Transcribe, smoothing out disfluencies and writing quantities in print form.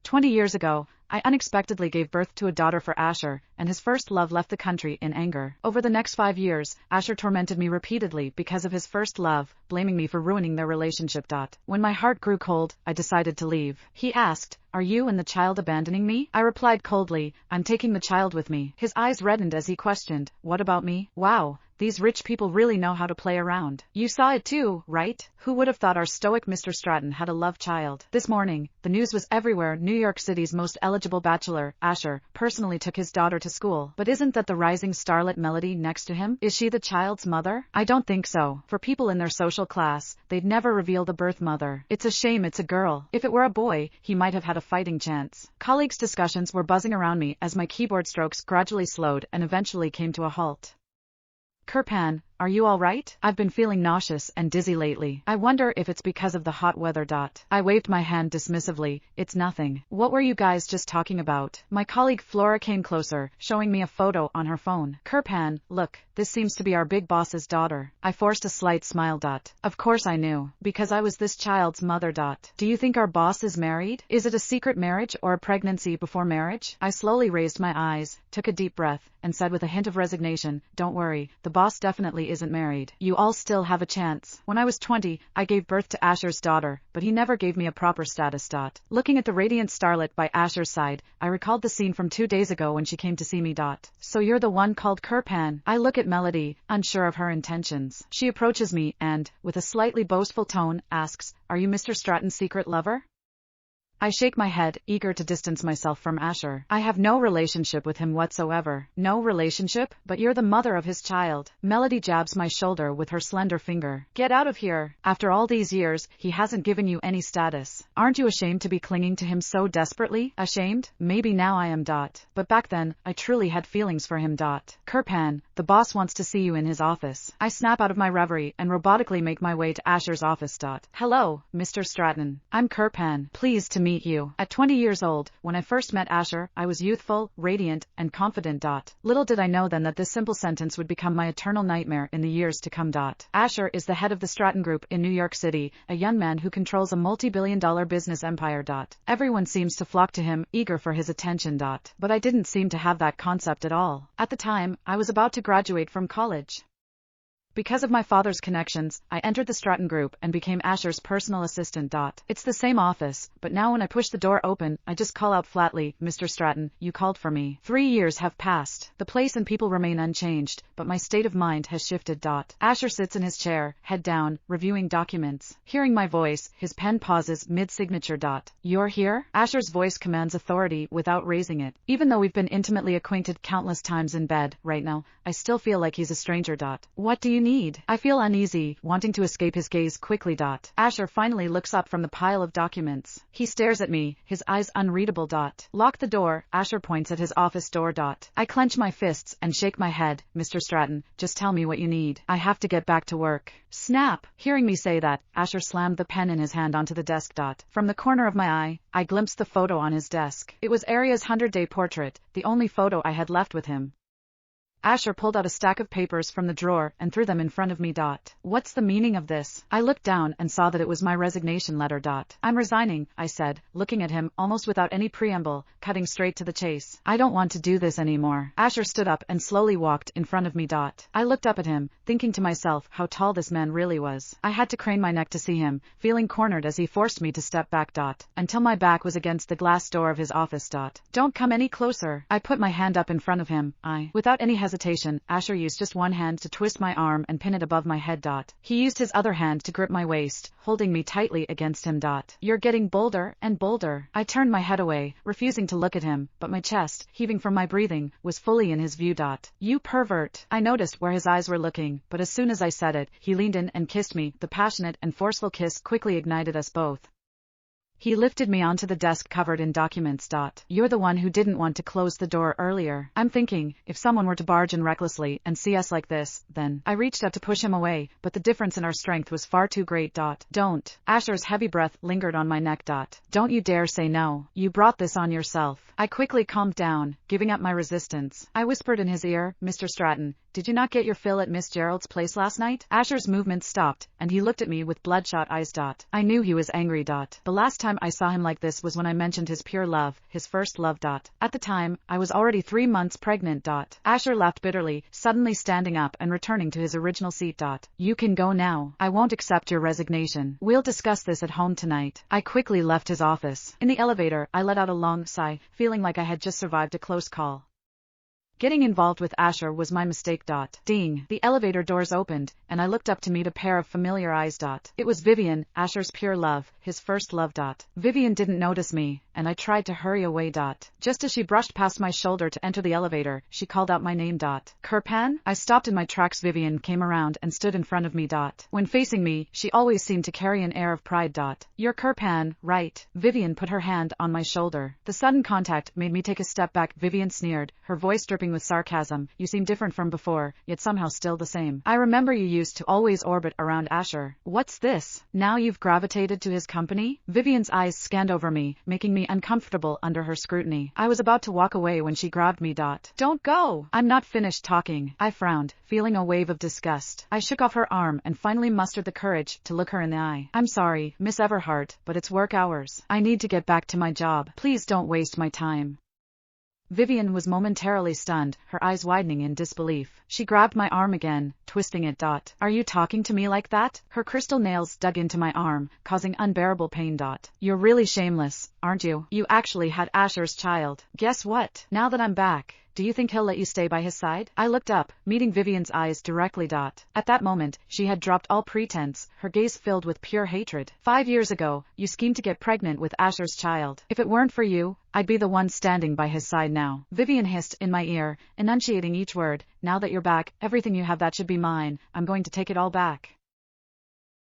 20 years ago, I unexpectedly gave birth to a daughter for Asher, and his first love left the country in anger. Over the next 5 years, Asher tormented me repeatedly because of his first love, blaming me for ruining their relationship. When my heart grew cold, I decided to leave. He asked, "Are you and the child abandoning me?" I replied coldly, "I'm taking the child with me." His eyes reddened as he questioned, "What about me?" Wow, these rich people really know how to play around. You saw it too, right? Who would have thought our stoic Mr. Stratton had a love child? This morning, the news was everywhere. New York City's most eligible bachelor, Asher, personally took his daughter to school. But isn't that the rising starlet Melody next to him? Is she the child's mother? I don't think so. For people in their social class, they'd never reveal the birth mother. It's a shame it's a girl. If it were a boy, he might have had a fighting chance. Colleagues' discussions were buzzing around me as my keyboard strokes gradually slowed and eventually came to a halt. Kirpan, are you all right? I've been feeling nauseous and dizzy lately. I wonder if it's because of the hot weather. I waved my hand dismissively. It's nothing. What were you guys just talking about? My colleague Flora came closer, showing me a photo on her phone. Kirpan, look, this seems to be our big boss's daughter. I forced a slight smile. Of course I knew, because I was this child's mother. Do you think our boss is married? Is it a secret marriage or a pregnancy before marriage? I slowly raised my eyes, took a deep breath, and said with a hint of resignation, "Don't worry, the boss definitely isn't married. You all still have a chance." When I was 20, I gave birth to Asher's daughter, but he never gave me a proper status. Looking at the radiant starlet by Asher's side, I recalled the scene from 2 days ago when she came to see me. So you're the one called Kirpan? I look at Melody, unsure of her intentions. She approaches me and, with a slightly boastful tone, asks, "Are you Mr. Stratton's secret lover?" I shake my head, eager to distance myself from Asher. I have no relationship with him whatsoever. No relationship? But you're the mother of his child. Melody jabs my shoulder with her slender finger. Get out of here. After all these years, he hasn't given you any status. Aren't you ashamed to be clinging to him so desperately? Ashamed? Maybe now I am. But back then, I truly had feelings for him. Kirpan, the boss wants to see you in his office. I snap out of my reverie and robotically make my way to Asher's office. Hello, Mr. Stratton. I'm Kirpan. Pleased to meet you. At 20 years old, when I first met Asher, I was youthful, radiant, and confident. Little did I know then that this simple sentence would become my eternal nightmare in the years to come. Asher is the head of the Stratton Group in New York City, a young man who controls a multi-billion-dollar business empire. Everyone seems to flock to him, eager for his attention. But I didn't seem to have that concept at all. At the time, I was about to graduate from college. Because of my father's connections, I entered the Stratton Group and became Asher's personal assistant. It's the same office, but now when I push the door open, I just call out flatly, "Mr. Stratton, you called for me." 3 years have passed. The place and people remain unchanged, but my state of mind has shifted. Asher sits in his chair, head down, reviewing documents. Hearing my voice, his pen pauses mid-signature. "You're here?" Asher's voice commands authority without raising it. Even though we've been intimately acquainted countless times in bed, right now, I still feel like he's a stranger. "What do you need?" I feel uneasy, wanting to escape his gaze quickly. Asher finally looks up from the pile of documents. He stares at me, his eyes unreadable. "Lock the door." Asher points at his office door. I clench my fists and shake my head. "Mr. Stratton, just tell me what you need. I have to get back to work." Snap! Hearing me say that, Asher slammed the pen in his hand onto the desk. From the corner of my eye, I glimpsed the photo on his desk. It was Aria's 100-day portrait, the only photo I had left with him. Asher pulled out a stack of papers from the drawer and threw them in front of me. "What's the meaning of this?" I looked down and saw that it was my resignation letter. "I'm resigning," I said, looking at him almost without any preamble, cutting straight to the chase. "I don't want to do this anymore." Asher stood up and slowly walked in front of me. I looked up at him, thinking to myself how tall this man really was. I had to crane my neck to see him, feeling cornered as he forced me to step back. Until my back was against the glass door of his office. "Don't come any closer." I put my hand up in front of him. Without any hesitation, Asher used just one hand to twist my arm and pin it above my head. He used his other hand to grip my waist, holding me tightly against him. "You're getting bolder and bolder." I turned my head away, refusing to look at him, but my chest, heaving from my breathing, was fully in his view. "You pervert." I noticed where his eyes were looking, but as soon as I said it, he leaned in and kissed me. The passionate and forceful kiss quickly ignited us both. He lifted me onto the desk covered in documents. "You're the one who didn't want to close the door earlier." I'm thinking, if someone were to barge in recklessly and see us like this, then I reached up to push him away, but the difference in our strength was far too great. "Don't." Asher's heavy breath lingered on my neck. "Don't you dare say no. You brought this on yourself." I quickly calmed down, giving up my resistance. I whispered in his ear, "Mr. Stratton, did you not get your fill at Miss Gerald's place last night?" Asher's movement stopped, and he looked at me with bloodshot eyes. I knew he was angry. The last time I saw him like this was when I mentioned his pure love, his first love. At the time, I was already 3 months pregnant. Asher laughed bitterly, suddenly standing up and returning to his original seat. You can go now. I won't accept your resignation. We'll discuss this at home tonight. I quickly left his office. In the elevator, I let out a long sigh, feeling like I had just survived a close call. Getting involved with Asher was my mistake. Ding. The elevator doors opened, and I looked up to meet a pair of familiar eyes. It was Vivian, Asher's pure love, his first love. Vivian didn't notice me, and I tried to hurry away. Just as she brushed past my shoulder to enter the elevator, she called out my name. Kirpan? I stopped in my tracks. Vivian came around and stood in front of me. When facing me, she always seemed to carry an air of pride. You're Kirpan, right? Vivian put her hand on my shoulder. The sudden contact made me take a step back. Vivian sneered, her voice dripping with sarcasm. You seem different from before, yet somehow still the same. I remember you used to always orbit around Asher. What's this? Now you've gravitated to his company? Vivian's eyes scanned over me, making me uncomfortable under her scrutiny. I was about to walk away when she grabbed me. Don't go! I'm not finished talking. I frowned, feeling a wave of disgust. I shook off her arm and finally mustered the courage to look her in the eye. I'm sorry, Miss Everhart, but it's work hours. I need to get back to my job. Please don't waste my time. Vivian was momentarily stunned, her eyes widening in disbelief. She grabbed my arm again, twisting it. Are you talking to me like that? Her crystal nails dug into my arm, causing unbearable pain. You're really shameless, aren't you? You actually had Asher's child. Guess what? Now that I'm back, do you think he'll let you stay by his side? I looked up, meeting Vivian's eyes directly. At that moment, she had dropped all pretense, her gaze filled with pure hatred. 5 years ago, you schemed to get pregnant with Asher's child. If it weren't for you, I'd be the one standing by his side now. Vivian hissed in my ear, enunciating each word. Now that you're back, everything you have that should be mine, I'm going to take it all back.